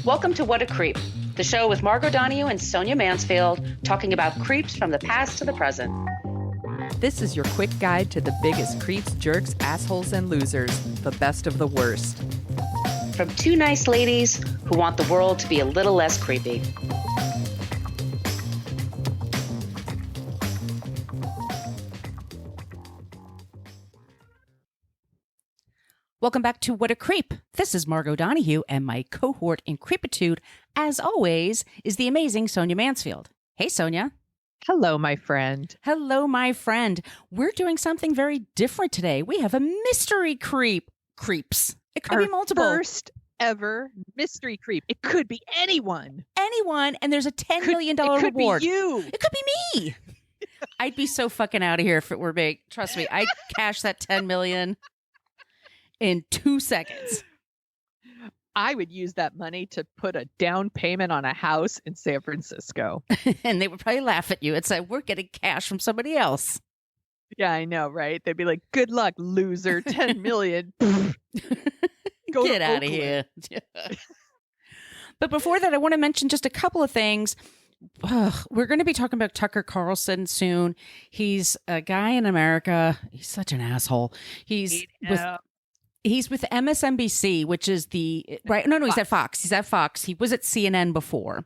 Welcome to What a Creep, the show with Margot Donahue and Sonia Mansfield talking about creeps from the past to the present. This is your quick guide to the biggest creeps, jerks, assholes, and losers, the best of the worst. From two nice ladies who want the world to be a little less creepy. Welcome back to What a Creep. This is Margot Donahue, and my cohort in creepitude, as always, is the amazing Sonia Mansfield. Hey, Sonia. Hello, my friend. Hello, my friend. We're doing something very different today. We have a mystery creeps. It could be multiple. First ever mystery creep. It could be anyone. Anyone, and there's a $10 million reward. It could be you. It could be me. I'd be so fucking out of here if it were me. Trust me, I'd cash that $10 million in 2 seconds. I would use that money to put a down payment on a house in San Francisco. And they would probably laugh at you and say, we're getting cash from somebody else. Yeah, I know, right? They'd be like, good luck, loser. 10 million. Go Get out of here. But before that, I want to mention just a couple of things. We're going to be talking about Tucker Carlson soon. He's a guy in America. He's such an asshole. He's with MSNBC, which is he's at Fox. He's at Fox. He was at CNN before.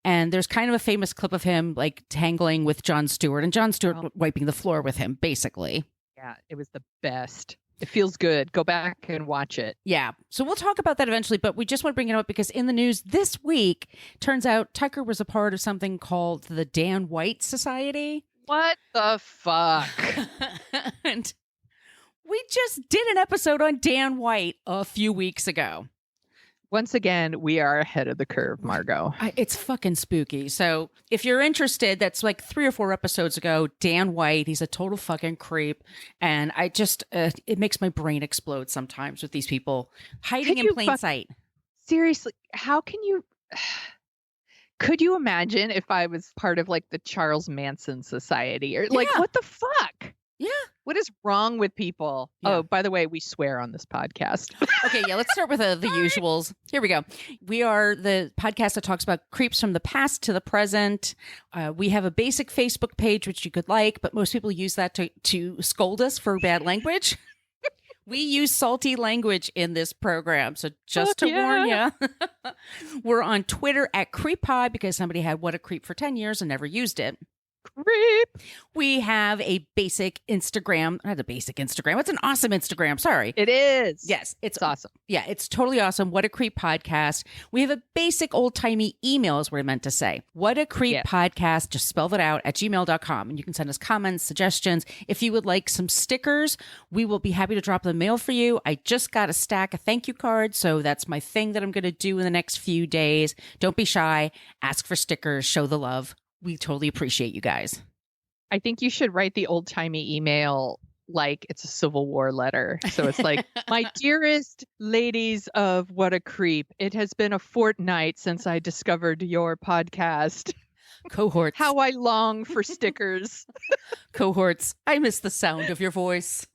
And there's kind of a famous clip of him like tangling with Jon Stewart and Jon Stewart wiping the floor with him, basically. Yeah, it was the best. It feels good. Go back and watch it. Yeah. So we'll talk about that eventually, but we just want to bring it up because in the news this week, turns out Tucker was a part of something called the Dan White Society. What the fuck? And we just did an episode on Dan White a few weeks ago. Once again, we are ahead of the curve, Margot. It's fucking spooky. So if you're interested, that's like 3 or 4 episodes ago. Dan White, he's a total fucking creep. And I just, it makes my brain explode sometimes with these people hiding in plain sight. Seriously, how can you... Could you imagine if I was part of like the Charles Manson Society or like, what the fuck? Yeah. What is wrong with people? Yeah. Oh, by the way, we swear on this podcast. Okay, yeah, let's start with the usuals. Here we go. We are the podcast that talks about creeps from the past to the present. We have a basic Facebook page, which you could like, but most people use that to scold us for bad language. We use salty language in this program, so just warn you. We're on Twitter at CreepPod because somebody had What a Creep for 10 years and never used it. Creep. We have a basic Instagram. Not a basic Instagram. It's an awesome Instagram. Sorry. It is. Yes. It's awesome. Yeah, it's totally awesome. What a Creep Podcast. We have a basic old-timey email is what I meant to say. What a Creep Podcast. Just spell it out at gmail.com. And you can send us comments, suggestions. If you would like some stickers, we will be happy to drop the mail for you. I just got a stack of thank you cards. So that's my thing that I'm going to do in the next few days. Don't be shy. Ask for stickers. Show the love. We totally appreciate you guys. I think you should write the old-timey email like it's a Civil War letter. So it's like, my dearest ladies of What a Creep, it has been a fortnight since I discovered your podcast. Cohorts. How I long for stickers. Cohorts. I miss the sound of your voice.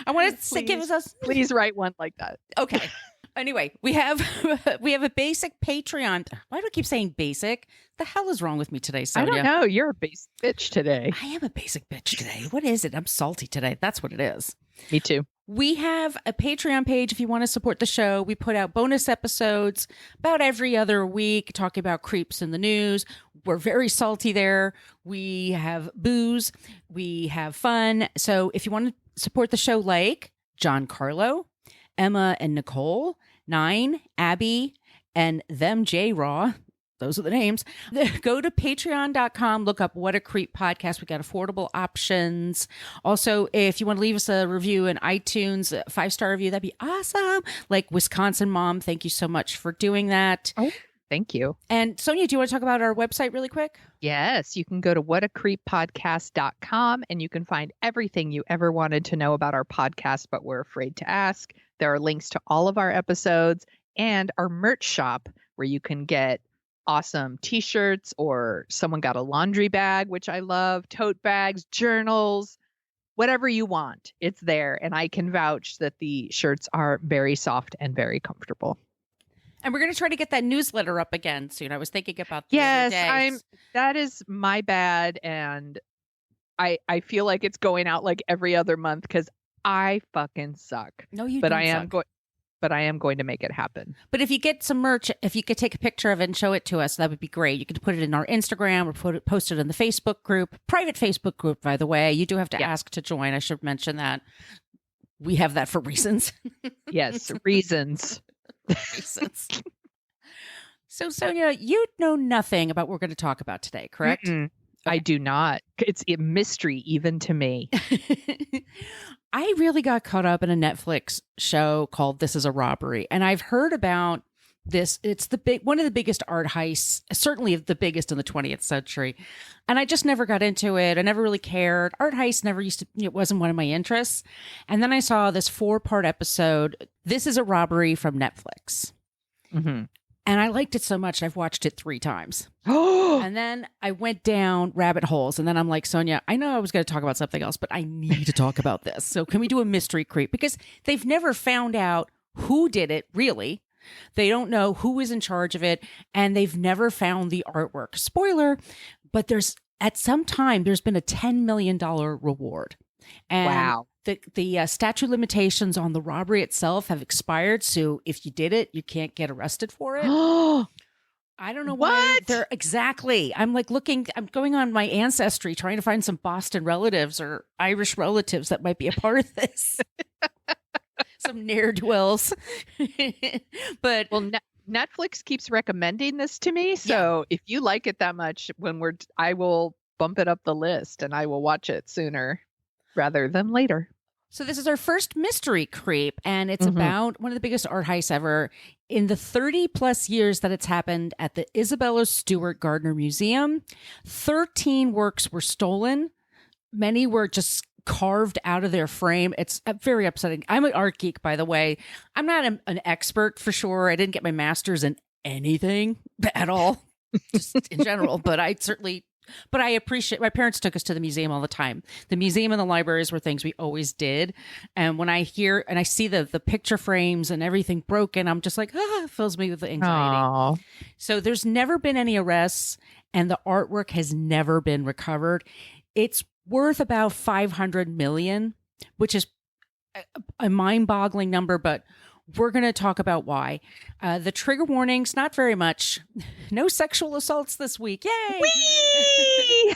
I want to give us... Please write one like that. Okay. Anyway, we have a basic Patreon. Why do I keep saying basic? The hell is wrong with me today, Sonia? I don't know. You're a basic bitch today. I am a basic bitch today. What is it? I'm salty today. That's what it is. Me too. We have a Patreon page if you want to support the show. We put out bonus episodes about every other week talking about creeps in the news. We're very salty there. We have booze. We have fun. So if you want to support the show like John Carlo, Emma and Nicole, 9, Abby, and them J-Raw. Those are the names. Go to patreon.com, look up What a Creep Podcast. We got affordable options. Also, if you want to leave us a review in iTunes, a 5-star review, that'd be awesome. Like Wisconsin Mom, thank you so much for doing that. Oh, thank you. And Sonia, do you want to talk about our website really quick? Yes, you can go to whatacreeppodcast.com and you can find everything you ever wanted to know about our podcast, but were afraid to ask. There are links to all of our episodes and our merch shop where you can get awesome t-shirts or someone got a laundry bag, which I love, tote bags, journals, whatever you want, it's there. And I can vouch that the shirts are very soft and very comfortable. And we're going to try to get that newsletter up again soon. I was thinking about the Yes, other day. that is my bad. And I feel like it's going out like every other month because I fucking suck. No, you but don't I am suck. going. But I am going to make it happen. But if you get some merch, if you could take a picture of it and show it to us, that would be great. You could put it in our Instagram or post it in the Facebook group, private Facebook group, by the way. You do have to ask to join. I should mention that. We have that for reasons. Yes, reasons. Reasons. So, Sonia, you know nothing about what we're going to talk about today, correct? Okay. I do not. It's a mystery even to me. I really got caught up in a Netflix show called This Is a Robbery, and I've heard about this. It's one of the biggest art heists, certainly the biggest in the 20th century. And I just never got into it. I never really cared. Art heists it wasn't one of my interests. And then I saw this 4-part episode, This Is a Robbery from Netflix. Mm-hmm. And I liked it so much, I've watched it 3 times. And then I went down rabbit holes. And then I'm like, Sonia, I know I was going to talk about something else, but I need to talk about this. So can we do a mystery creep? Because they've never found out who did it, really. They don't know who is in charge of it. And they've never found the artwork. Spoiler, but at some time, there's been a $10 million reward. And wow. The statute of limitations on the robbery itself have expired. So if you did it, you can't get arrested for it. I don't know why they're exactly. I'm going on my Ancestry trying to find some Boston relatives or Irish relatives that might be a part of this. Some ne'er-do-wells. But Netflix keeps recommending this to me. So if you like it that much, I will bump it up the list and I will watch it sooner rather than later. So this is our first mystery creep, and it's about one of the biggest art heists ever. In the 30 plus years that it's happened at the Isabella Stewart Gardner Museum, 13 works were stolen. Many were just carved out of their frame. It's very upsetting. I'm an art geek, by the way. I'm not an expert for sure. I didn't get my master's in anything at all, just in general, but I appreciate, my parents took us to the museum all the time. The museum and the libraries were things we always did. And when I hear and I see the picture frames and everything broken, I'm just like, it fills me with anxiety. Aww. So there's never been any arrests and the artwork has never been recovered. It's worth about 500 million, which is a mind-boggling number, but we're going to talk about why. The trigger warnings, not very much. No sexual assaults this week. Yay! Whee!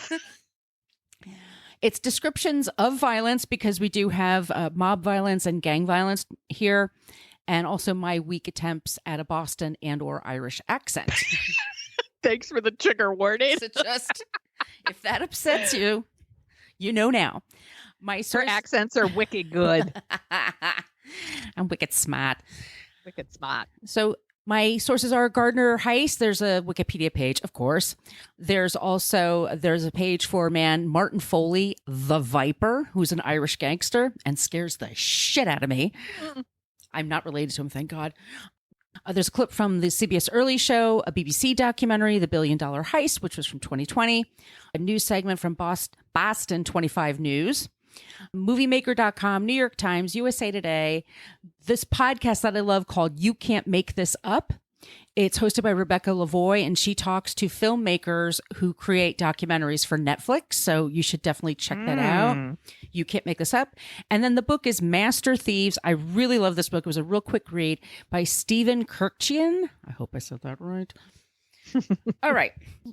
It's descriptions of violence because we do have mob violence and gang violence here. And also my weak attempts at a Boston and or Irish accent. Thanks for the trigger warning. So just, if that upsets you, you know now. Her accents are wicked good. I'm wicked smart. Wicked smart. So my sources are Gardner Heist. There's a Wikipedia page, of course. There's a page for a man, Martin Foley, the Viper, who's an Irish gangster and scares the shit out of me. I'm not related to him, thank God. There's a clip from the CBS Early Show, a BBC documentary, The $1 Billion Heist, which was from 2020, a news segment from Boston 25 News, moviemaker.com, New York Times, USA Today, this podcast that I love called You Can't Make This Up. It's hosted by Rebecca Lavoie, and she talks to filmmakers who create documentaries for Netflix. So you should definitely check that out. You Can't Make This Up. And then the book is Master Thieves. I really love this book. It was a real quick read by Stephen Kirkjian. I hope I said that right. All right.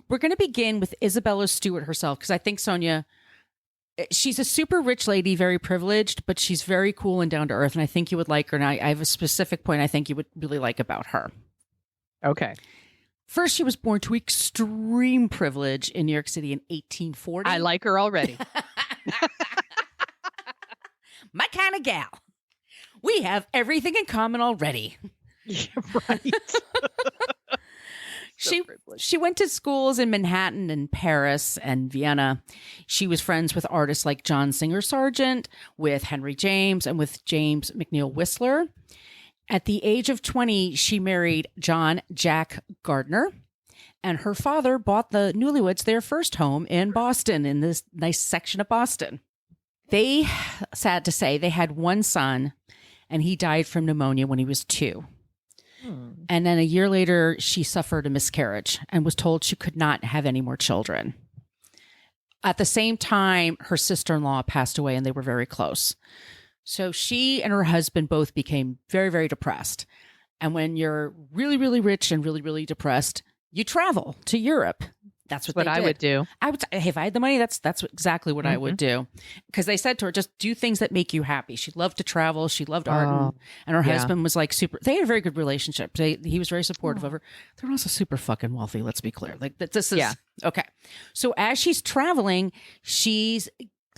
We're going to begin with Isabella Stewart herself, because I think, Sonia, she's a super rich lady, very privileged, but she's very cool and down to earth. And I think you would like her. And I have a specific point I think you would really like about her. Okay. First, she was born to extreme privilege in New York City in 1840. I like her already. My kind of gal. We have everything in common already. Yeah, right. She went to schools in Manhattan and Paris and Vienna. She was friends with artists like John Singer Sargent, with Henry James, and with James McNeill Whistler. At the age of 20, she married John Jack Gardner, and her father bought the newlyweds their first home in Boston, in this nice section of Boston. They, sad to say, they had one son, and he died from pneumonia when he was 2. And then a year later, she suffered a miscarriage and was told she could not have any more children. At the same time, her sister-in-law passed away, and they were very close. So she and her husband both became very, very depressed. And when you're really, really rich and really, really depressed, you travel to Europe. That's what I would do. I would say, hey, if I had the money, that's exactly what I would do. Because they said to her, just do things that make you happy. She loved to travel. She loved art. And her husband was like super, they had a very good relationship. He was very supportive of her. They're also super fucking wealthy. Let's be clear. Like this is, okay. So as she's traveling, she's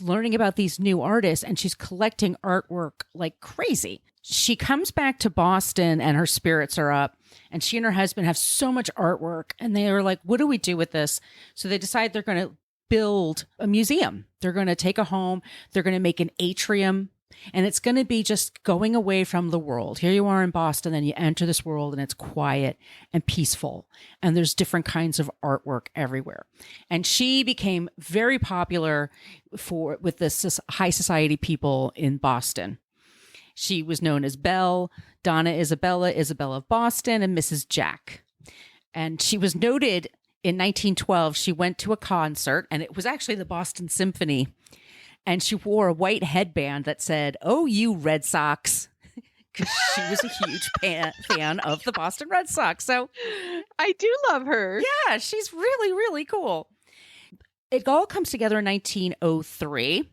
learning about these new artists and she's collecting artwork like crazy. She comes back to Boston and her spirits are up, and she and her husband have so much artwork, and they are like, what do we do with this? So they decide they're going to build a museum. They're going to take a home. They're going to make an atrium, and it's going to be just going away from the world. Here you are in Boston, and you enter this world, and it's quiet and peaceful, and there's different kinds of artwork everywhere. And she became very popular with this high society people in Boston. She was known as Belle, Donna Isabella, Isabella of Boston, and Mrs. Jack. And she was noted in 1912. She went to a concert, and it was actually the Boston Symphony. And she wore a white headband that said, "Oh, you Red Sox," because she was a huge fan of the Boston Red Sox. So I do love her. Yeah, she's really, really cool. It all comes together in 1903,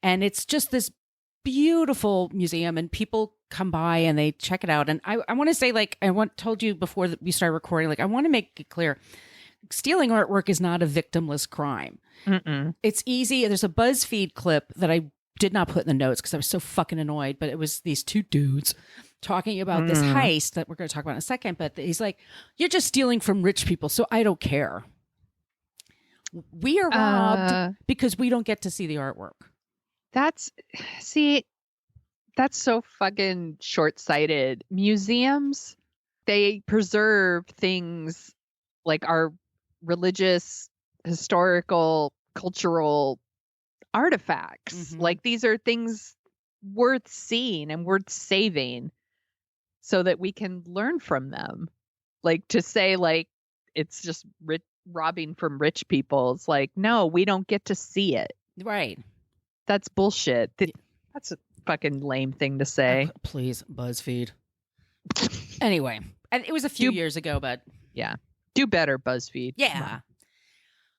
and it's just this beautiful museum, and people come by and they check it out. And I want to say, like told you before that we started recording, like I want to make it clear, stealing artwork is not a victimless crime. It's easy. There's a BuzzFeed clip that I did not put in the notes because I was so fucking annoyed, but it was these two dudes talking about this heist that we're going to talk about in a second. But he's like, you're just stealing from rich people, so I don't care. We are robbed because we don't get to see the artwork. That's so fucking short-sighted. Museums, they preserve things like our religious, historical, cultural artifacts. Like these are things worth seeing and worth saving so that we can learn from them. Like to say like it's just robbing from rich people. It's like, no, we don't get to see it. Right. That's bullshit. That's a fucking lame thing to say. Please, BuzzFeed. Anyway, it was a few years ago, but yeah, do better, BuzzFeed. Yeah.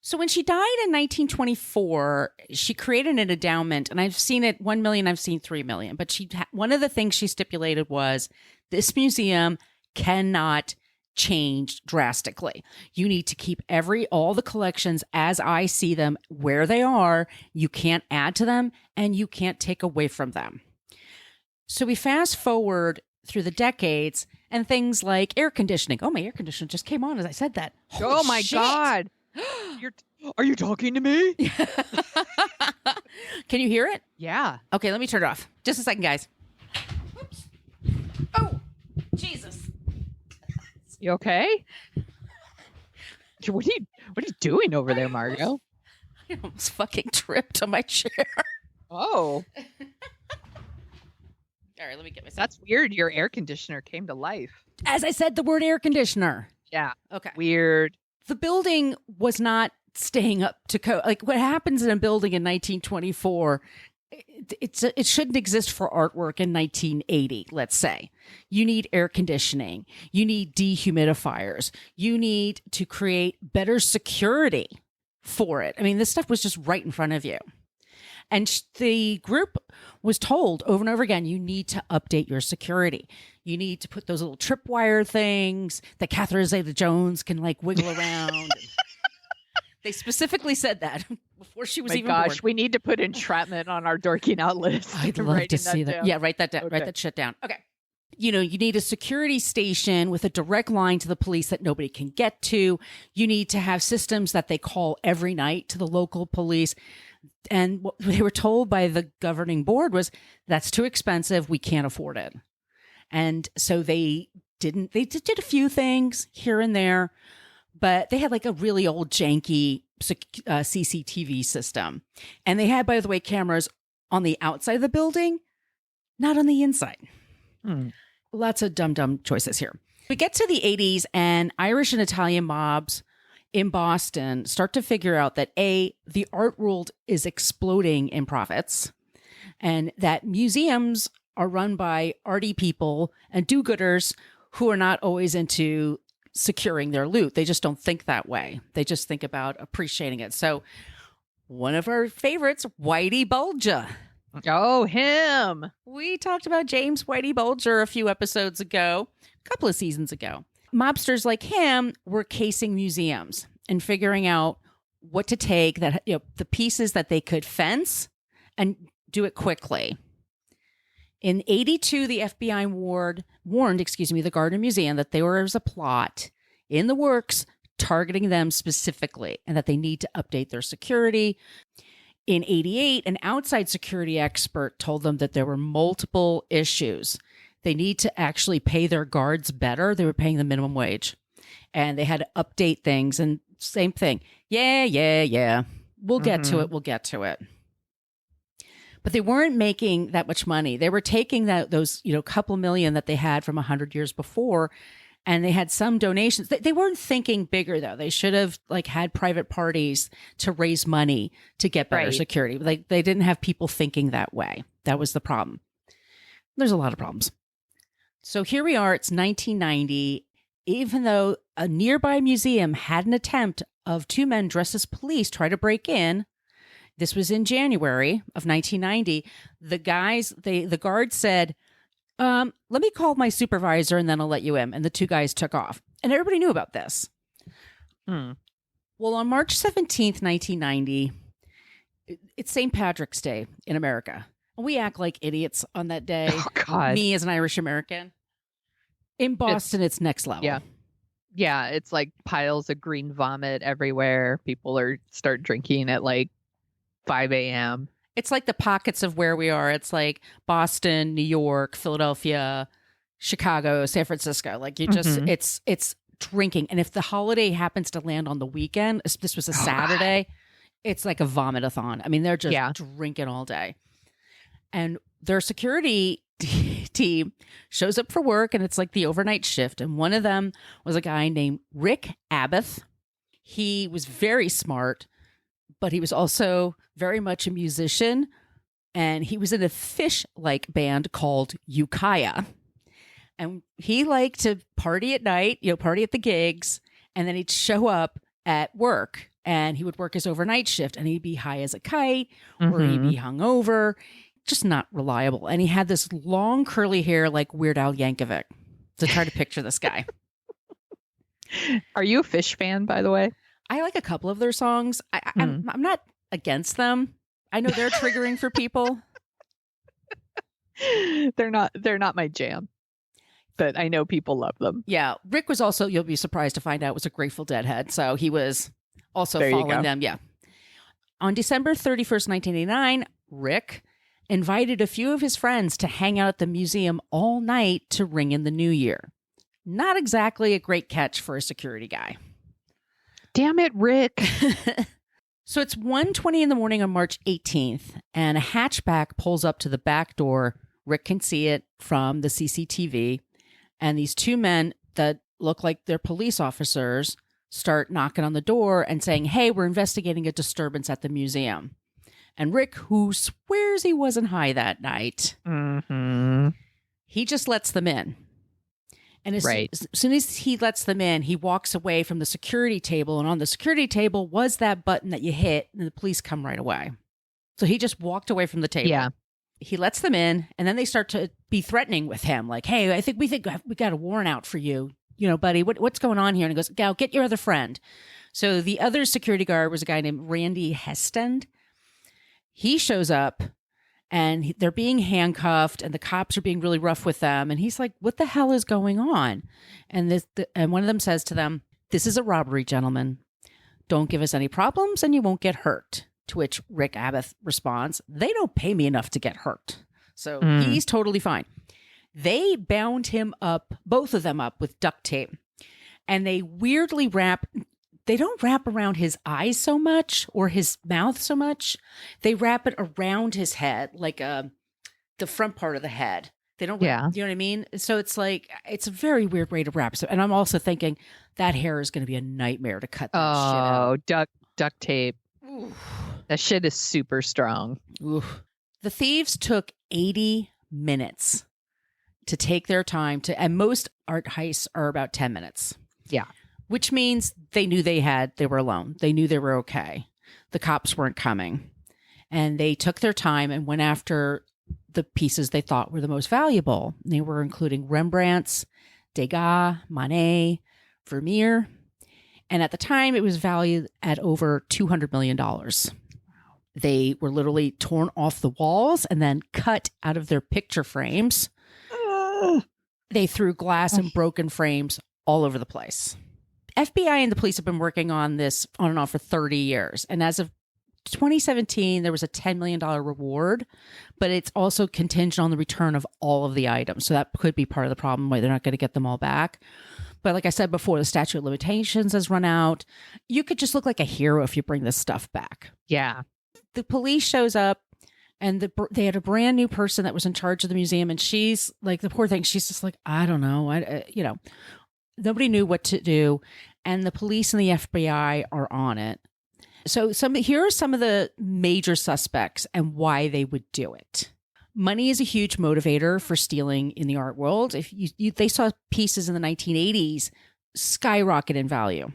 So when she died in 1924, she created an endowment, and I've seen it 1 million, I've seen 3 million. But one of the things she stipulated was this museum cannot change drastically. You need to keep all the collections as I see them where they are. You can't add to them and you can't take away from them. So we fast forward through the decades and things like air conditioning. Oh, my air conditioner just came on as I said that. Holy my shit. God. Are you talking to me? Can you hear it? Yeah. Okay, let me turn it off. Just a second, guys. Oops. Oh, Jesus. You okay? What are you doing over there, Margo? I almost fucking tripped on my chair. Oh. All right, let me get myself. That's weird. Your air conditioner came to life. As I said, the word air conditioner. Yeah. Okay. Weird. The building was not staying up to code. Like what happens in a building in 1924, it shouldn't exist for artwork in 1980, let's say. You need air conditioning. You need dehumidifiers. You need to create better security for it. I mean, this stuff was just right in front of you. And the group was told over and over again, you need to update your security. You need to put those little tripwire things that Catherine Zeta-Jones can like wiggle around. They specifically said that before she was even born. We need to put entrapment on our dorking out list. I'd love to see that. Yeah, write that down. Okay. Write that shit down. Okay. You need a security station with a direct line to the police that nobody can get to. You need to have systems that they call every night to the local police. And what they were told by the governing board was, that's too expensive. We can't afford it. And so they did a few things here and there, but they had like a really old janky CCTV system. And they had, by the way, cameras on the outside of the building, not on the inside. Lots of dumb choices here. We get to the 80s and Irish and Italian mobs in Boston start to figure out that the art world is exploding in profits and that museums are run by arty people and do-gooders who are not always into securing their loot. They just don't think that way. They just think about appreciating it. So one of our favorites, Whitey Bulger. Oh, him. We talked about James Whitey Bulger a few episodes ago, a couple of seasons ago. Mobsters like him were casing museums and figuring out what to take, that the pieces that they could fence and do it quickly. In 82, the FBI warned the Gardner Museum that there was a plot in the works targeting them specifically and that they need to update their security. In 88, an outside security expert told them that there were multiple issues. They need to actually pay their guards better. They were paying the minimum wage. And they had to update things. And same thing. Yeah. We'll get to it. But they weren't making that much money. They were taking those couple million that they had from 100 years before, and they had some donations. They weren't thinking bigger, though. They should have had private parties to raise money to get better security. They didn't have people thinking that way. That was the problem. There's a lot of problems. So here we are. It's 1990. Even though a nearby museum had an attempt of two men dressed as police try to break in, this was in January of 1990. The guard said, let me call my supervisor and then I'll let you in. And the two guys took off. And everybody knew about this. Well, on March 17th, 1990, it's St. Patrick's Day in America. And we act like idiots on that day. Oh, God. Me as an Irish American. In Boston, it's next level. Yeah. Yeah, it's like piles of green vomit everywhere. People start drinking at 5 a.m. It's like the pockets of where we are. It's like Boston, New York, Philadelphia, Chicago, San Francisco. It's drinking. And if the holiday happens to land on the weekend, if this was a Saturday, it's like a vomit-a-thon. I mean, they're just drinking all day. And their security team shows up for work, and it's like the overnight shift. And one of them was a guy named Rick Abbott. He was very smart, but he was also very much a musician. And he was in a fish-like band called Ukiah. And he liked to party at night, party at the gigs. And then he'd show up at work and he would work his overnight shift and he'd be high as a kite or he'd be hungover. Just not reliable. And he had this long curly hair like Weird Al Yankovic. So try to picture this guy. Are you a Fish fan, by the way? I like a couple of their songs. I'm not against them. I know they're triggering for people. They're not my jam, but I know people love them. Yeah. Rick was also, you'll be surprised to find out, was a Grateful Dead head. So he was also following them. Yeah. On December 31st, 1989, Rick invited a few of his friends to hang out at the museum all night to ring in the new year. Not exactly a great catch for a security guy. Damn it, Rick. So it's 1:20 in the morning on March 18th, and a hatchback pulls up to the back door. Rick can see it from the CCTV, and these two men that look like they're police officers start knocking on the door and saying, "Hey, we're investigating a disturbance at the museum." And Rick, who swears he wasn't high that night, he just lets them in. And as soon as he lets them in, he walks away from the security table. And on the security table was that button that you hit and the police come right away. So he just walked away from the table. Yeah. He lets them in and then they start to be threatening with him. Like, "Hey, we think we got a warrant out for you. Buddy, what's going on here?" And he goes, "Gal, get your other friend." So the other security guard was a guy named Randy Hestend. He shows up and they're being handcuffed and the cops are being really rough with them. And he's like, "What the hell is going on?" And and one of them says to them, "This is a robbery, gentlemen. Don't give us any problems and you won't get hurt." To which Rick Abbott responds, "They don't pay me enough to get hurt." So he's totally fine. They bound him up, both of them up with duct tape. And they weirdly wrap they don't wrap around his eyes so much or his mouth so much. They wrap it around his head, like the front part of the head. They don't, you know what I mean? So it's like, it's a very weird way to wrap. So, and I'm also thinking that hair is going to be a nightmare to cut that shit out. Oh, duct tape. Oof. That shit is super strong. Oof. The thieves took 80 minutes to take their time to, and most art heists are about 10 minutes. Yeah. Which means they knew they were alone. They knew they were okay. The cops weren't coming. And they took their time and went after the pieces they thought were the most valuable. They were including Rembrandt's, Degas, Monet, Vermeer. And at the time, it was valued at over $200 million. They were literally torn off the walls and then cut out of their picture frames. They threw glass and broken frames all over the place. FBI and the police have been working on this on and off for 30 years. And as of 2017, there was a $10 million reward, but it's also contingent on the return of all of the items. So that could be part of the problem why they're not going to get them all back. But like I said before, the statute of limitations has run out. You could just look like a hero if you bring this stuff back. Yeah. The police shows up and they had a brand new person that was in charge of the museum. And she's like, the poor thing, she's just like, I don't know. Nobody knew what to do. And the police and the FBI are on it. So here are some of the major suspects and why they would do it. Money is a huge motivator for stealing in the art world. If they saw pieces in the 1980s skyrocket in value.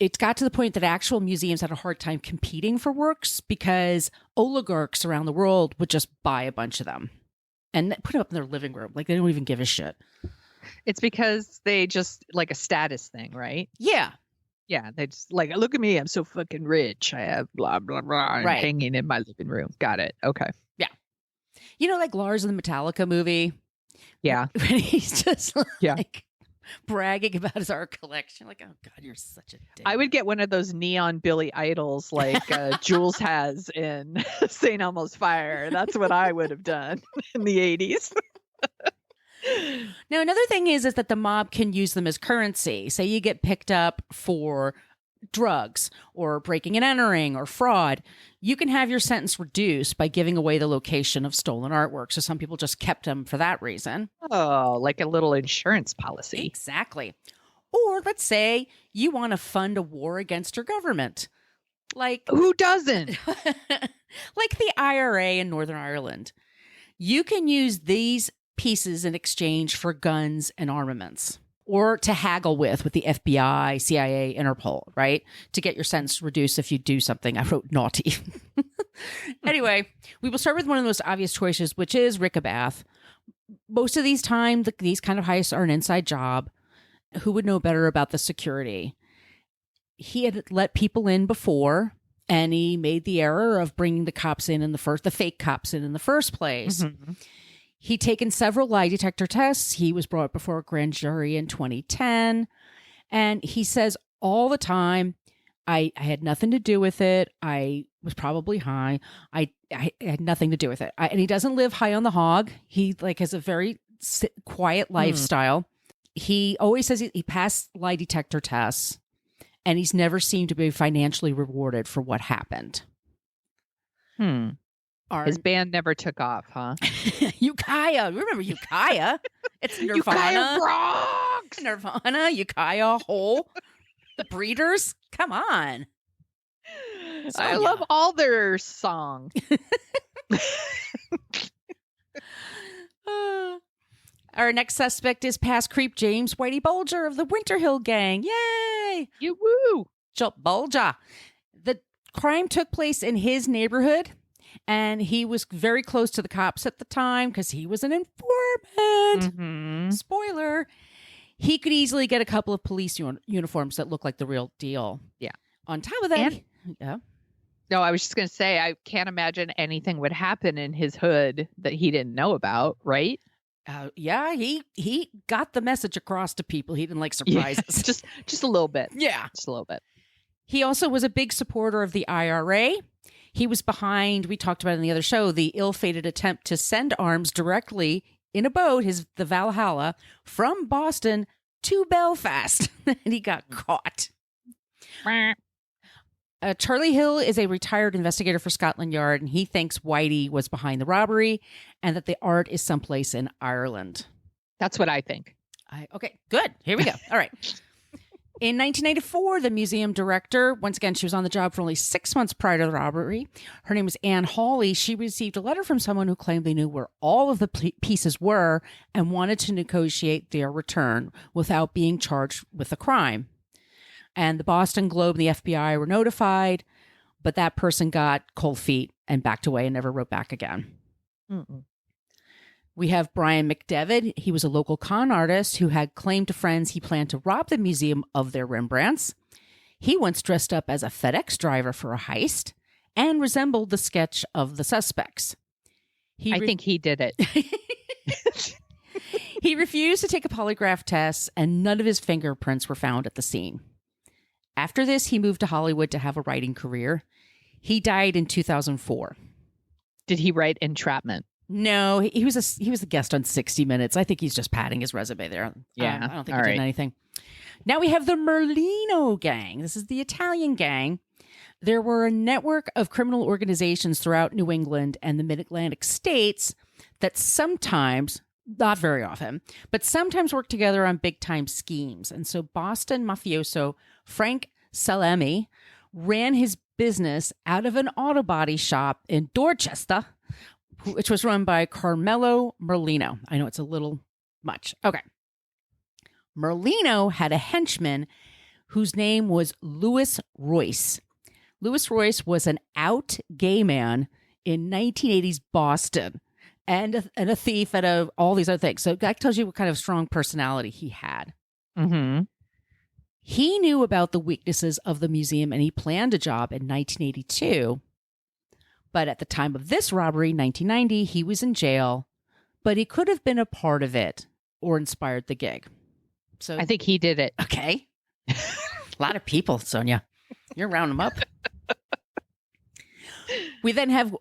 It got to the point that actual museums had a hard time competing for works because oligarchs around the world would just buy a bunch of them and put them up in their living room. Like they don't even give a shit. It's because they just like a status thing, right? Yeah. Yeah, they just like, look at me, I'm so fucking rich. I have blah, blah, blah hanging in my living room. Got it. Okay. Yeah. Like Lars in the Metallica movie. Yeah. When he's just like bragging about his art collection. Like, oh God, you're such a dick. I would get one of those neon Billy Idols like Jules has in St. Elmo's Fire. That's what I would have done in the 80s. Now, another thing is that the mob can use them as currency. Say you get picked up for drugs or breaking and entering or fraud. You can have your sentence reduced by giving away the location of stolen artwork. So some people just kept them for that reason. Oh, like a little insurance policy. Exactly. Or let's say you want to fund a war against your government. Like, who doesn't? Like the IRA in Northern Ireland. You can use these pieces in exchange for guns and armaments, or to haggle with the FBI, CIA, Interpol, right? To get your sentence reduced if you do something. I wrote naughty. Anyway, we will start with one of the most obvious choices, which is Rickabath. Most of these times, these kind of heists are an inside job. Who would know better about the security? He had let people in before, and he made the error of bringing the fake cops in the first place. Mm-hmm. He'd taken several lie detector tests. He was brought before a grand jury in 2010. And he says all the time, I had nothing to do with it. I was probably high. I had nothing to do with it. And he doesn't live high on the hog. He has a very quiet lifestyle. He always says he passed lie detector tests. And he's never seemed to be financially rewarded for what happened. His band never took off, huh? Ukiah. Remember Ukiah? It's Nirvana. Ukiah rocks! Nirvana, Ukiah, Hole, the Breeders. Come on. I love all their songs. Our next suspect is past creep James Whitey Bulger of the Winter Hill Gang. Yay! You woo! Bulger. The crime took place in his neighborhood. And he was very close to the cops at the time because he was an informant. Mm-hmm. Spoiler. He could easily get a couple of police uniforms that look like the real deal. Yeah. On top of that, No, I was just going to say, I can't imagine anything would happen in his hood that he didn't know about, right? He got the message across to people. He didn't like surprises. Just a little bit. Yeah. Just a little bit. He also was a big supporter of the IRA. He was behind, we talked about in the other show, the ill-fated attempt to send arms directly in a boat, the Valhalla, from Boston to Belfast. And he got caught. Charlie Hill is a retired investigator for Scotland Yard, and he thinks Whitey was behind the robbery and that the art is someplace in Ireland. That's what I think. Okay, good. Here we go. All right. In 1994, the museum director, once again, she was on the job for only 6 months prior to the robbery. Her name was Anne Hawley. She received a letter from someone who claimed they knew where all of the pieces were and wanted to negotiate their return without being charged with a crime. And the Boston Globe and the FBI were notified, but that person got cold feet and backed away and never wrote back again. Mm-mm. We have Brian McDevitt. He was a local con artist who had claimed to friends he planned to rob the museum of their Rembrandts. He once dressed up as a FedEx driver for a heist and resembled the sketch of the suspects. I think he did it. He refused to take a polygraph test, and none of his fingerprints were found at the scene. After this, he moved to Hollywood to have a writing career. He died in 2004. Did he write Entrapment? No, he was a guest on 60 Minutes. I think he's just padding his resume there. Yeah, I don't think he did anything. Now we have the Merlino gang. This is the Italian gang. There were a network of criminal organizations throughout New England and the Mid-Atlantic states that sometimes, not very often, but sometimes worked together on big-time schemes. And so Boston mafioso Frank Salemi ran his business out of an auto body shop in Dorchester, which was run by Carmelo Merlino. I know it's a little much. Okay. Merlino had a henchman whose name was Louis Royce. Louis Royce was an out gay man in 1980s Boston and a thief and all these other things. So that tells you what kind of strong personality he had. Mm-hmm. He knew about the weaknesses of the museum and he planned a job in 1982. But at the time of this robbery, 1990, he was in jail, but he could have been a part of it or inspired the gig. So I think he did it. Okay. A lot of people, Sonia. You're rounding them up. We then have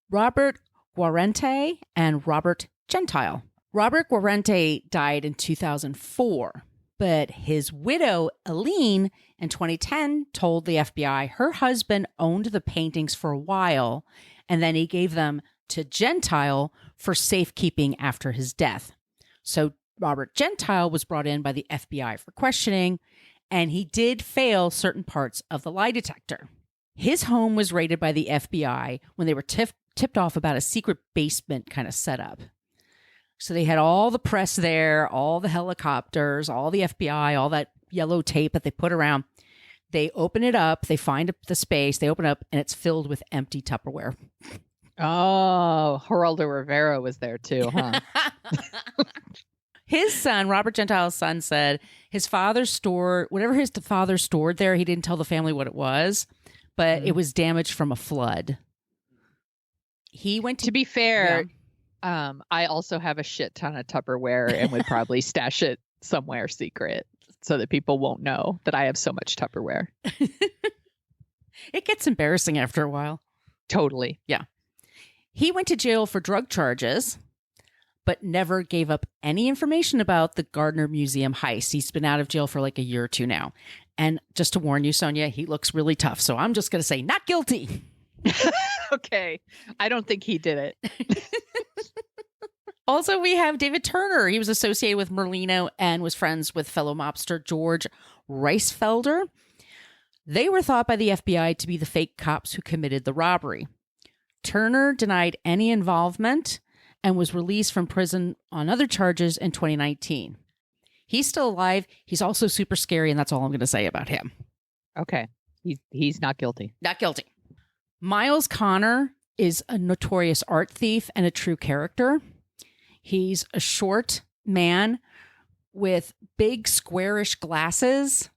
Robert Guarente and Robert Gentile. Robert Guarente died in 2004, but his widow, Aline, in 2010 told the FBI her husband owned the paintings for a while, and then he gave them to Gentile for safekeeping after his death. So Robert Gentile was brought in by the FBI for questioning, and he did fail certain parts of the lie detector. His home was raided by the FBI when they were tipped off about a secret basement kind of setup. So they had all the press there, all the helicopters, all the FBI, all that yellow tape that they put around. They open it up, they find the space, they open up, and it's filled with empty Tupperware. Oh, Geraldo Rivera was there too, huh? His son, Robert Gentile's son, said his father stored, whatever his father stored there, he didn't tell the family what it was, but it was damaged from a flood. He went to be fair, I also have a shit ton of Tupperware and would probably stash it somewhere secret so that people won't know that I have so much Tupperware. It gets embarrassing after a while. Totally. Yeah. He went to jail for drug charges, but never gave up any information about the Gardner Museum heist. He's been out of jail for like a year or two now. And just to warn you, Sonia, he looks really tough. So I'm just going to say not guilty. Okay. I don't think he did it. Also, we have David Turner. He was associated with Merlino and was friends with fellow mobster George Reisfelder. They were thought by the FBI to be the fake cops who committed the robbery. Turner denied any involvement and was released from prison on other charges in 2019. He's still alive. He's also super scary, and that's all I'm going to say about him. Okay. He's not guilty. Not guilty. Miles Connor is a notorious art thief and a true character. He's a short man with big squarish glasses,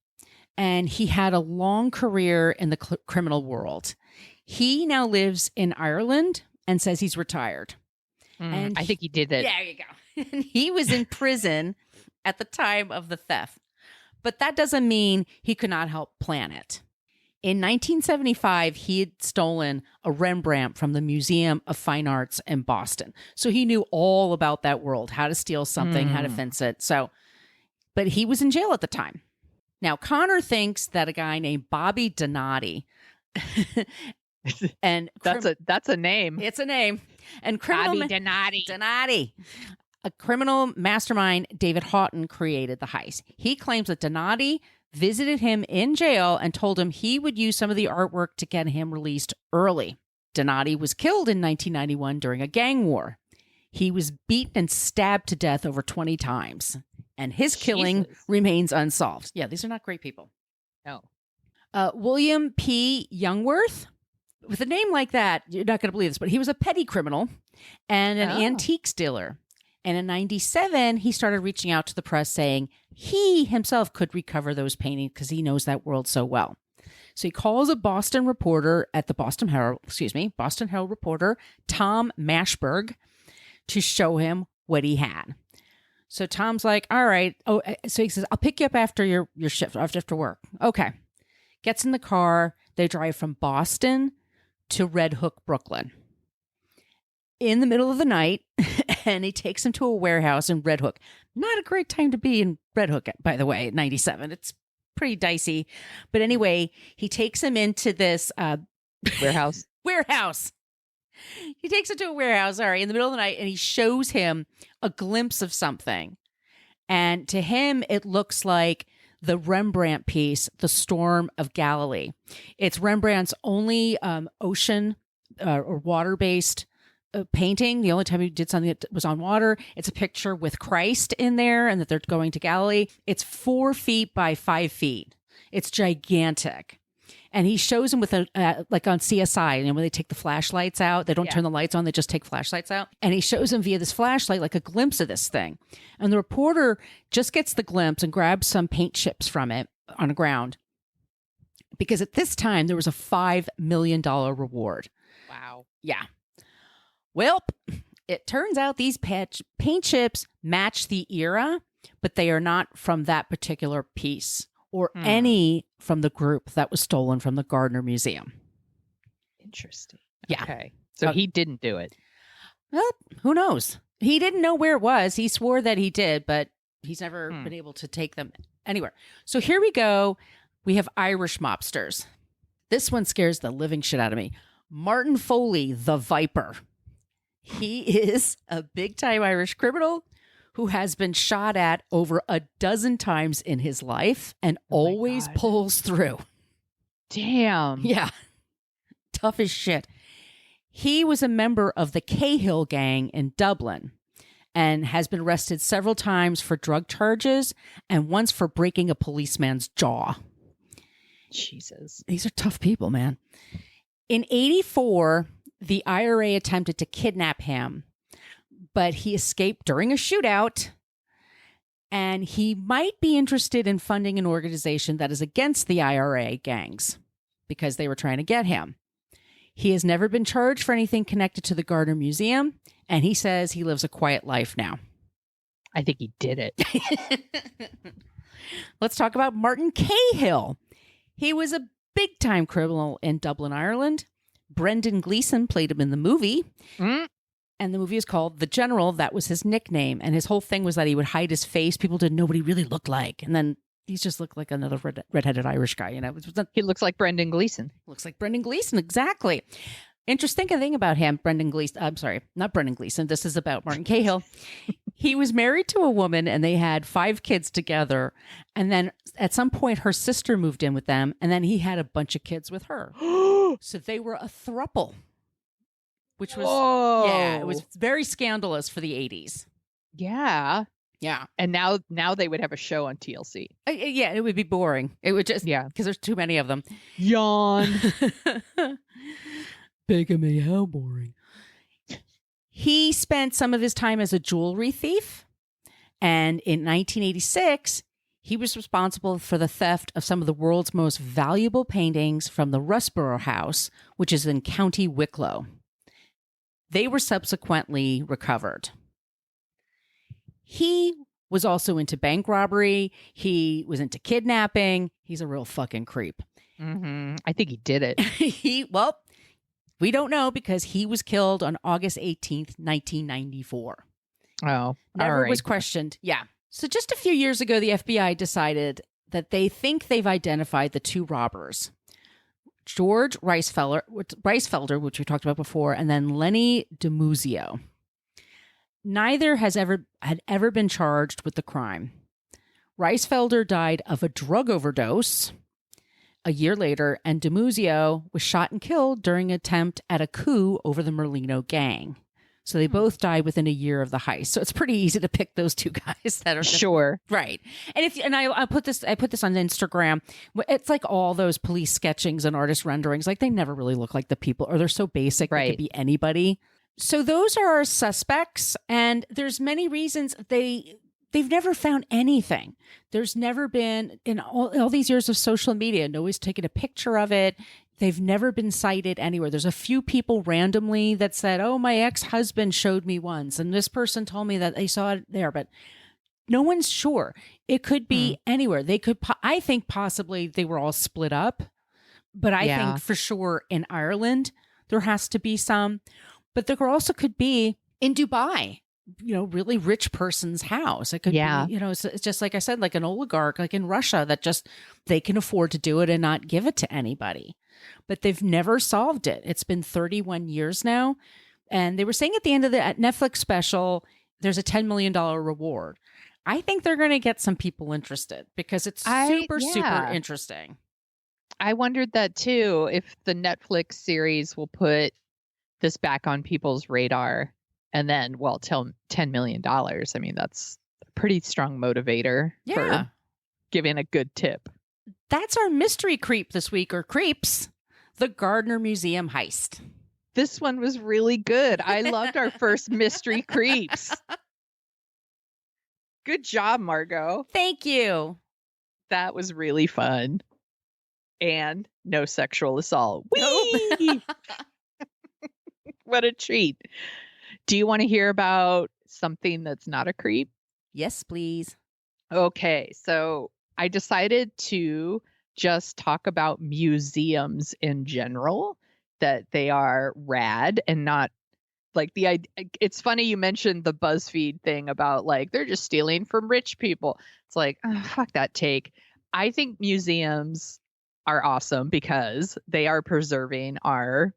and he had a long career in the criminal world. He now lives in Ireland and says he's retired. And I think he did it. There you go. And he was in prison at the time of the theft. But that doesn't mean he could not help plan it. In 1975, he had stolen a Rembrandt from the Museum of Fine Arts in Boston. So he knew all about that world, how to steal something, how to fence it. But he was in jail at the time. Now, Connor thinks that a guy named Bobby Donati and That's a name. it's a name. And criminal Bobby Donati. Donati. A criminal mastermind, David Houghton, created the heist. He claims that Donati visited him in jail and told him he would use some of the artwork to get him released early. Donati was killed in 1991 during a gang war. He was beaten and stabbed to death over 20 times, and his killing remains unsolved. Yeah, these are not great people. No. William P. Youngworth, with a name like that, you're not going to believe this, but he was a petty criminal and an antiques dealer. And in 97, he started reaching out to the press saying he himself could recover those paintings because he knows that world so well. So he calls a Boston reporter at the Boston Herald reporter, Tom Mashberg, to show him what he had. So Tom's like, all right. Oh, so he says, I'll pick you up after your shift, after work. Okay. Gets in the car. They drive from Boston to Red Hook, Brooklyn. In the middle of the night, and he takes him to a warehouse in Red Hook. Not a great time to be in Red Hook, by the way, at 97. It's pretty dicey. But anyway, he takes him into this Warehouse. He takes him to a warehouse, in the middle of the night, and he shows him a glimpse of something. And to him, it looks like the Rembrandt piece, The Storm of Galilee. It's Rembrandt's only ocean or water-based painting. The only time he did something that was on water. It's a picture with Christ in there and that they're going to Galilee. It's 4 feet by 5 feet. It's gigantic. And he shows him with like on CSI, when they take the flashlights out, they don't turn the lights on, they just take flashlights out. And he shows him via this flashlight, like a glimpse of this thing. And the reporter just gets the glimpse and grabs some paint chips from it on the ground. Because at this time, there was a $5 million reward. Wow. Yeah. Well, it turns out these paint chips match the era, but they are not from that particular piece or any from the group that was stolen from the Gardner Museum. Interesting. Yeah. Okay. So he didn't do it. Well, who knows? He didn't know where it was. He swore that he did, but he's never been able to take them anywhere. So here we go. We have Irish mobsters. This one scares the living shit out of me. Martin Foley, the Viper. He is a big-time Irish criminal who has been shot at over a dozen times in his life and always pulls through. Damn. Yeah. Tough as shit. He was a member of the Cahill gang in Dublin and has been arrested several times for drug charges and once for breaking a policeman's jaw. Jesus. These are tough people, man. In 1984, the IRA attempted to kidnap him, but he escaped during a shootout, and he might be interested in funding an organization that is against the IRA gangs because they were trying to get him. He has never been charged for anything connected to the Gardner Museum, and he says he lives a quiet life now. I think he did it. Let's talk about Martin Cahill. He was a big-time criminal in Dublin, Ireland. Brendan Gleeson played him in the movie. And the movie is called The General. That was his nickname. And his whole thing was that he would hide his face. People didn't know what he really looked like. And then he just looked like another redheaded Irish guy. He looks like Brendan Gleeson. Looks like Brendan Gleeson, exactly. Interesting thing about him, Brendan Gleeson. I'm sorry, not Brendan Gleeson. This is about Martin Cahill. He was married to a woman and they had 5 kids together. And then at some point, her sister moved in with them. And then he had a bunch of kids with her. So they were a throuple, which was, it was very scandalous for the 80s. Yeah. Yeah. And now they would have a show on TLC. Yeah, it would be boring. It would just, because there's too many of them. Yawn. Bigamy, how boring. He spent some of his time as a jewelry thief. And in 1986, he was responsible for the theft of some of the world's most valuable paintings from the Rusborough House, which is in County Wicklow. They were subsequently recovered. He was also into bank robbery. He was into kidnapping. He's a real fucking creep. Mm-hmm. I think he did it. We don't know because he was killed on August 18th, 1994. Oh, Never all right. was questioned. Yeah. So just a few years ago, the FBI decided that they think they've identified the two robbers, George Reisfelder, which we talked about before, and then Lenny DiMuzio. Neither had ever been charged with the crime. Reisfelder died of a drug overdose a year later, and DiMuzio was shot and killed during an attempt at a coup over the Merlino gang. So they both died within a year of the heist. So it's pretty easy to pick those two guys that are sure, right. And I put this on Instagram. It's like all those police sketchings and artist renderings. Like they never really look like the people, or they're so basic right. They could be anybody. So those are our suspects, and there's many reasons they've never found anything. There's never been, in all these years of social media, nobody's taken a picture of it. They've never been cited anywhere. There's a few people randomly that said, oh, my ex-husband showed me once, and this person told me that they saw it there, but no one's sure. It could be anywhere. They could, I think possibly they were all split up, but I think for sure in Ireland, there has to be some, but there also could be in Dubai, really rich person's house. It could be, it's just like I said, like an oligarch, like in Russia, that just, they can afford to do it and not give it to anybody. But they've never solved it. It's been 31 years now. And they were saying at the end of the Netflix special, there's a $10 million reward. I think they're going to get some people interested because it's super interesting. I wondered that too, if the Netflix series will put this back on people's radar. And then, $10 million. I mean, that's a pretty strong motivator for giving a good tip. That's our mystery creep this week, or creeps, the Gardner Museum heist. This one was really good. I loved our first mystery creeps. Good job, Margot. Thank you. That was really fun. And no sexual assault. Nope. What a treat. Do you want to hear about something that's not a creep? Yes, please. Okay, so I decided to just talk about museums in general, that they are rad and not like it's funny you mentioned the BuzzFeed thing about like they're just stealing from rich people. It's like, oh, fuck that take. I think museums are awesome because they are preserving our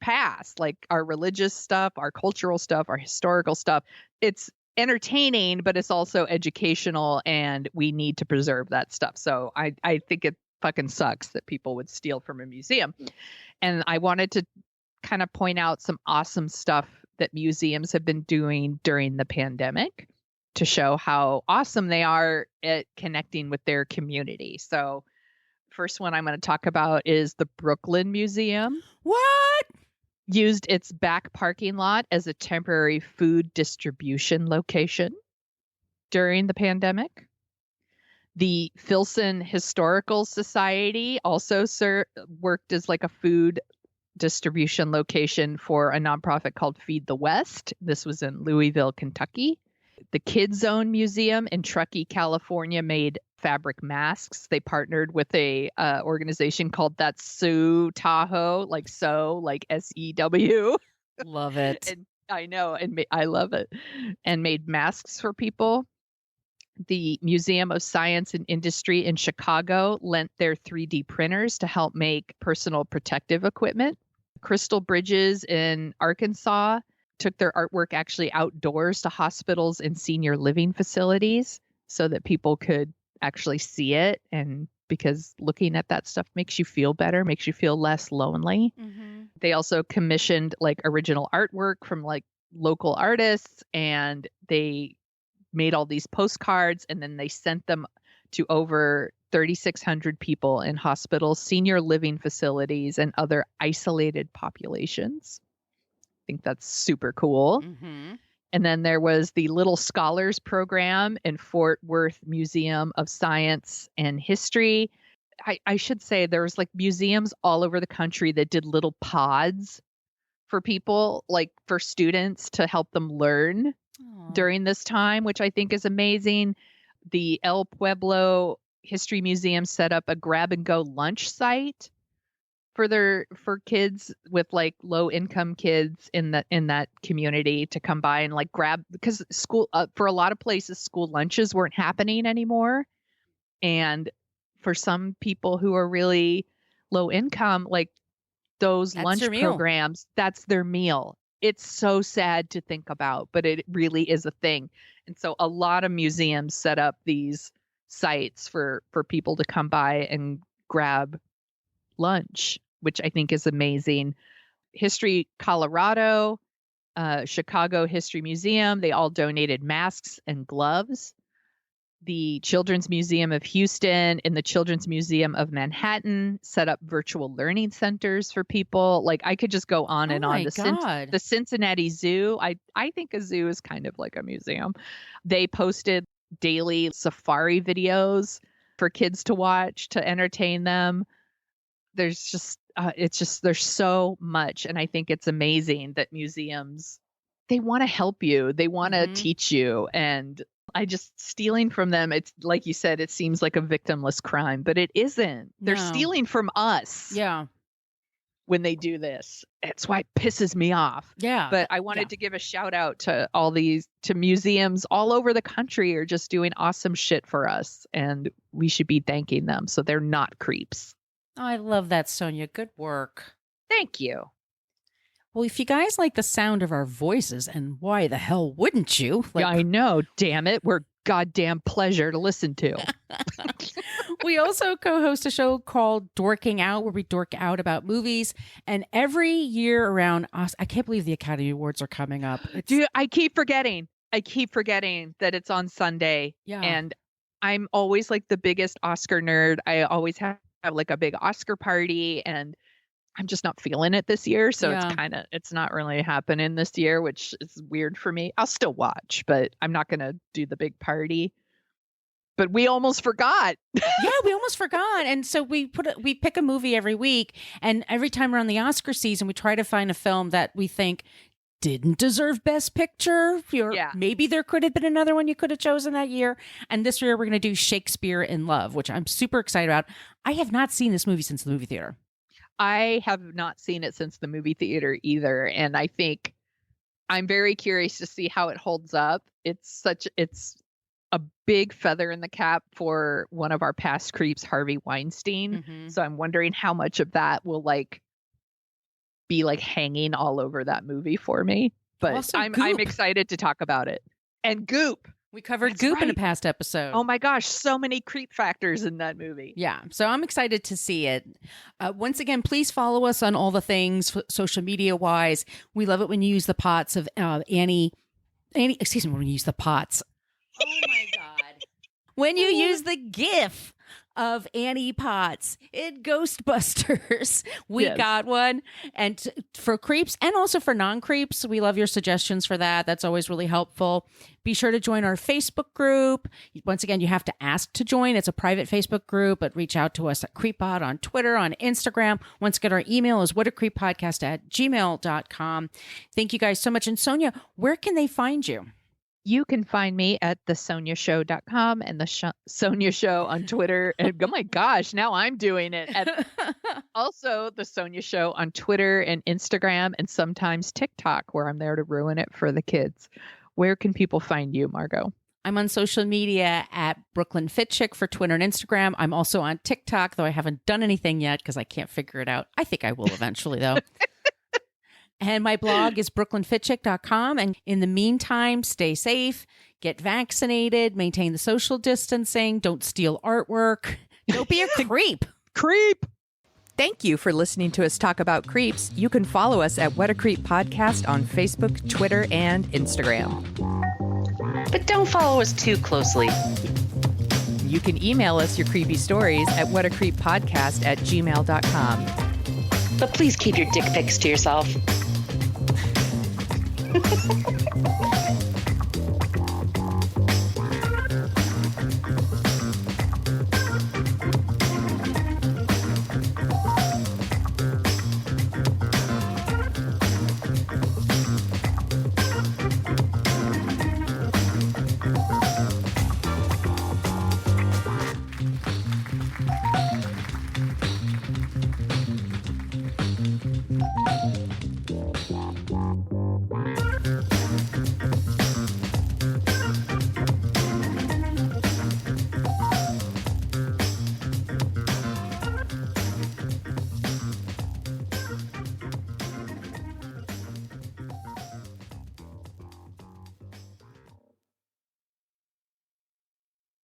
past, like our religious stuff, our cultural stuff, our historical stuff. It's entertaining, but it's also educational, and we need to preserve that stuff. So I think it fucking sucks that people would steal from a museum. And I wanted to kind of point out some awesome stuff that museums have been doing during the pandemic to show how awesome they are at connecting with their community. So first one I'm going to talk about is the Brooklyn Museum. What? Used its back parking lot as a temporary food distribution location during the pandemic. The Filson Historical Society also worked as like a food distribution location for a nonprofit called Feed the West. This was in Louisville, Kentucky. The Kids Zone Museum in Truckee, California made fabric masks. They partnered with a organization called That's Sew Tahoe, like SEW. Love it. And I know, and I love it. And made masks for people. The Museum of Science and Industry in Chicago lent their 3D printers to help make personal protective equipment. Crystal Bridges in Arkansas took their artwork actually outdoors to hospitals and senior living facilities so that people could actually see it. And because looking at that stuff makes you feel better, makes you feel less lonely. Mm-hmm. They also commissioned like original artwork from like local artists, and they made all these postcards, and then they sent them to over 3,600 people in hospitals, senior living facilities, and other isolated populations. I think that's super cool. Mm-hmm. And then there was the Little Scholars Program in Fort Worth Museum of Science and History. I should say there was like museums all over the country that did little pods for people, like for students to help them learn during this time, which I think is amazing. The El Pueblo History Museum set up a grab and go lunch site for kids with like low income kids in that community to come by and like grab, because school for a lot of places school lunches weren't happening anymore. And for some people who are really low income, like those That's lunch their meal. programs, that's their meal. It's so sad to think about, but it really is a thing. And so a lot of museums set up these sites for people to come by and grab lunch, which I think is amazing. History Colorado, Chicago History Museum, they all donated masks and gloves. The Children's Museum of Houston and the Children's Museum of Manhattan set up virtual learning centers for people. Like I could just go on and on. The Cincinnati Zoo, I think a zoo is kind of like a museum. They posted daily safari videos for kids to watch to entertain them. There's just there's so much. And I think it's amazing that museums, they want to help you. They want to teach you. And stealing from them, it's like you said, it seems like a victimless crime, but it isn't. They're stealing from us. Yeah. When they do this. It's why it pisses me off. Yeah. But I wanted to give a shout out to to museums all over the country are just doing awesome shit for us. And we should be thanking them so they're not creeps. Oh, I love that, Sonia. Good work. Thank you. Well, if you guys like the sound of our voices, and why the hell wouldn't you? Yeah, I know. Damn it. We're goddamn pleasure to listen to. We also co-host a show called Dorking Out, where we dork out about movies. And every year around us, I can't believe the Academy Awards are coming up. Dude, I keep forgetting that it's on Sunday. Yeah. And I'm always like the biggest Oscar nerd. I always have like a big Oscar party, and I'm just not feeling it this year. So it's not really happening this year, which is weird for me. I'll still watch, but I'm not going to do the big party. But we almost forgot. Yeah, we almost forgot. And so we pick a movie every week. And every time around the Oscar season, we try to find a film that we think didn't deserve Best Picture. Maybe there could have been another one you could have chosen that year. And this year we're going to do Shakespeare in Love, which I'm super excited about. I have not seen this movie since the movie theater. I have not seen it since the movie theater either. And I think I'm very curious to see how it holds up. It's a big feather in the cap for one of our past creeps, Harvey Weinstein. Mm-hmm. So I'm wondering how much of that will be hanging all over that movie for me. But I'm excited to talk about it. And Goop. We covered Goop in a past episode. Oh my gosh, so many creep factors in that movie. Yeah, so I'm excited to see it. Once again, please follow us on all the things social media wise. We love it when you use the pots of Annie. Excuse me, when you use the pots. Oh my God. When you use the GIF of Annie Potts in Ghostbusters. We got one. And for creeps and also for non-creeps, we love your suggestions for that. That's always really helpful. Be sure to join our Facebook group. Once again, you have to ask to join. It's a private Facebook group, but reach out to us at CreepPod on Twitter, on Instagram. Once again, our email is whatacreeppodcast@gmail.com. Thank you guys so much. And Sonia, where can they find you? You can find me at thesoniashow.com and the Sonia Show on Twitter. And oh my gosh, now I'm doing it. Also, the Sonia Show on Twitter and Instagram and sometimes TikTok, where I'm there to ruin it for the kids. Where can people find you, Margot? I'm on social media at Brooklyn Fit Chick for Twitter and Instagram. I'm also on TikTok, though I haven't done anything yet because I can't figure it out. I think I will eventually, though. And my blog is brooklynfitchick.com. And in the meantime, stay safe, get vaccinated, maintain the social distancing, don't steal artwork, don't be a creep. Creep! Thank you for listening to us talk about creeps. You can follow us at What a Creep Podcast on Facebook, Twitter, and Instagram. But don't follow us too closely. You can email us your creepy stories at whatacreeppodcast@gmail.com. But please keep your dick pics to yourself.